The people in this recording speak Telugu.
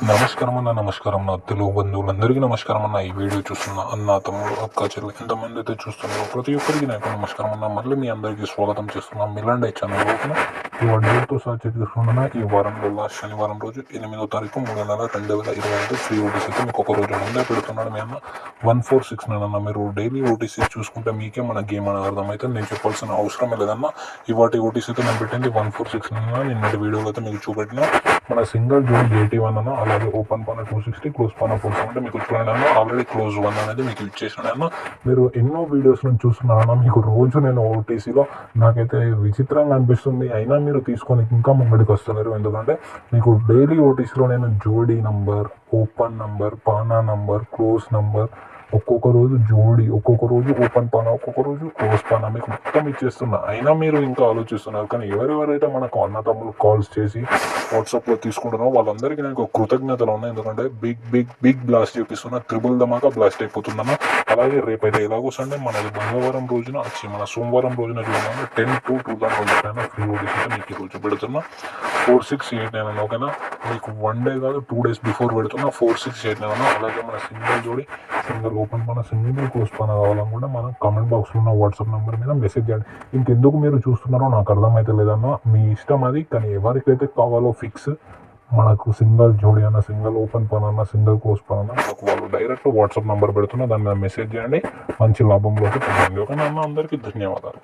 నమస్కారం అన్న, నమస్కారం నా తెలుగు బంధువులందరికీ నమస్కారం అన్న. ఈ వీడియో చూస్తున్న అన్న, తమ్ముడు, అక్క, చెల్లి ఎంతమంది అయితే చూస్తున్నారో ప్రతి ఒక్కరికి నాకు నమస్కారం అన్న. మళ్ళీ మీ అందరికీ స్వాగతం చేస్తున్నాం మిలాండ్ ఛానల్ లోపల. ఇవాళ డేట్తో సహా చూసుకున్న ఈ వారంలో లాస్ట్ శనివారం రోజు 8వ తారీఖు 3వ నెల 2025 ఫ్రీ ఓటీసీ అయితే మీకు ఒక రోజు ముందే పెడుతున్నాడు మీ అన్న 1469 అన్న. మీరు డైలీ ఓటీసీ చూసుకుంటే మీకే మన గేమ్ అనేది అర్థమైతే నేను చెప్పాల్సిన అవసరమే లేదన్న. ఇవాటి ఓటీసీ అయితే నేను పెట్టింది 1469 నిన్నటి వీడియోలో అయితే మీకు చూపెట్టిన మన సింగిల్ జోన్ 81 అన్న. అలాగే ఓపెన్ పైన 260, క్లోజ్ పైన 470 మీకు చూడండి అన్న. ఆల్రెడీ క్లోజ్ 1 అనేది మీకు ఇచ్చేసాను అన్న. మీరు ఎన్నో వీడియోస్ నుంచి చూస్తున్నారన్న. మీకు రోజు నేను ఓటీసీలో నాకైతే విచిత్రంగా అనిపిస్తుంది, అయినా మీరు తీసుకొని ఇంకా ముంగడికి వస్తున్నారు. ఎందుకంటే మీకు డైలీ ఓటీసీలో నేను జోడీ నంబర్, ఓపెన్ నంబర్, పానా నంబర్, క్లోజ్ నంబర్, ఒక్కొక్క రోజు జోడీ, ఒక్కొక్క రోజు ఓపెన్ పానా, ఒక్కొక్క రోజు క్లోజ్ పానా మీకు మొత్తం ఇచ్చేస్తున్నా. అయినా మీరు ఇంకా ఆలోచిస్తున్నారు. కానీ ఎవరెవరైతే మనకు అన్న తమ్ములు కాల్స్ చేసి వాట్సాప్లో తీసుకుంటున్నారో వాళ్ళందరికీ నాకు కృతజ్ఞతలు ఉన్నాయి. ఎందుకంటే బిగ్ బిగ్ బిగ్ బ్లాస్ట్ చూపిస్తున్నా. ట్రిపుల్ ధమాకా బ్లాస్ట్ అయిపోతుందన్న. అలాగే రేపైతే ఎలాగో సండే మనది మంగళవారం రోజున మన సోమవారం రోజున చూడండి 10 to 2000 ఫ్రీ ఓటీసీ అయితే మీకు ఈరోజు పెడుతున్నా 4689 అన్న. ఓకేనా, మీకు 1 డే కాదు 2 days బిఫోర్ పెడుతున్నా 4689 అన్న. అలాగే మన సింగిల్ జోడి, సింగిల్ ఓపెన్ పైన, సింగిల్ క్లోజ్ పైన కావాలనుకుంటే మన కామెంట్ బాక్స్లో ఉన్న వాట్సాప్ నెంబర్ మీద మెసేజ్ చేయండి. ఇంకెందుకు మీరు చూస్తున్నారో నాకు అర్థమైతే లేదన్న, మీ ఇష్టం అది. కానీ ఎవరికైతే కావాలో ఫిక్స్ మనకు సింగిల్ జోడి అన్న, సింగిల్ ఓపెన్ పైన అన్న, సింగిల్ క్లోజ్ పైన అన్న, నాకు వాళ్ళు డైరెక్ట్ వాట్సాప్ నెంబర్ పెడుతున్నా. దాని మీద మెసేజ్ చేయండి. మంచి లాభంలోకి పొందండి. ఓకేనా అన్న, అందరికీ ధన్యవాదాలు.